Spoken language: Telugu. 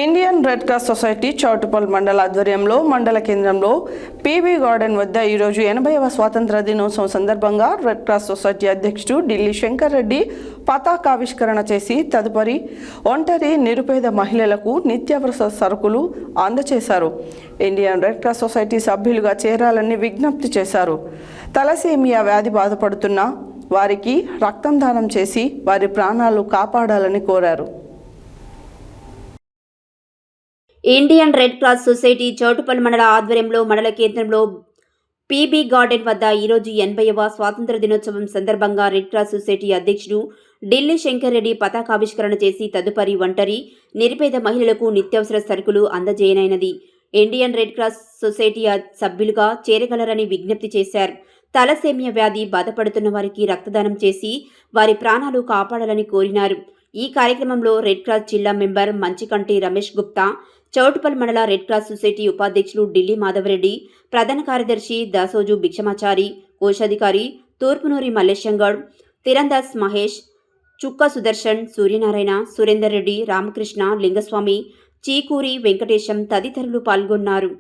Indian red cross society Choutuppal మండల ఆధ్వర్యంలో మండల కేంద్రంలో పీబీ గార్డెన్ వద్ద ఈరోజు 80వ స్వాతంత్ర దినోత్సవం సందర్భంగా రెడ్ క్రాస్ సొసైటీ అధ్యక్షుడు ఢిల్లీ శంకర్ రెడ్డి పతాకావిష్కరణ చేసి తదుపరి ఒంటరి నిరుపేద మహిళలకు నిత్యావసర సరుకులు అందజేశారు. ఇండియన్ రెడ్ క్రాస్ సొసైటీ సభ్యులుగా చేరాలని విజ్ఞప్తి చేశారు. తలసేమియా వ్యాధి బాధపడుతున్న వారికి రక్తం దానం చేసి వారి ప్రాణాలు కాపాడాలని కోరారు. Indian red cross society Choutuppal మండల ఆధ్వర్యంలో మండల కేంద్రంలో పీబీ గార్డెన్ వద్ద ఈరోజు 80వ స్వాతంత్ర దినోత్సవం సందర్భంగా రెడ్ క్రాస్ సొసైటీ అధ్యక్షుడు ఢిల్లీ శంకర్ రెడ్డి పతాకావిష్కరణ చేసి తదుపరి ఒంటరి నిరుపేద మహిళలకు నిత్యావసర సరుకులు అందజేయనైనది. ఇండియన్ రెడ్ క్రాస్ సొసైటీ సభ్యులుగా చేరగలరని విజ్ఞప్తి చేశారు. తలసేమియా వ్యాధి బాధపడుతున్న వారికి రక్తదానం చేసి వారి ప్రాణాలు కాపాడాలని కోరినారు. ఈ కార్యక్రమంలో రెడ్ క్రాస్ జిల్లా మెంబర్ మంచికంటి రమేష్ గుప్తా, చౌటుపల్ మండల రెడ్ క్రాస్ సొసైటీ ఉపాధ్యక్షులు ఢిల్లీ మాధవరెడ్డి, ప్రధాన కార్యదర్శి దాసోజు భిక్షమాచారి, కోశాధికారి తూర్పునూరి మల్లేశంగౌడ్, తిరందాస్ మహేష్, చుక్క సుదర్శన్, సూర్యనారాయణ, సురేందర్ రెడ్డి, రామకృష్ణ, లింగస్వామి, చీకూరి వెంకటేశం తదితరులు పాల్గొన్నారు.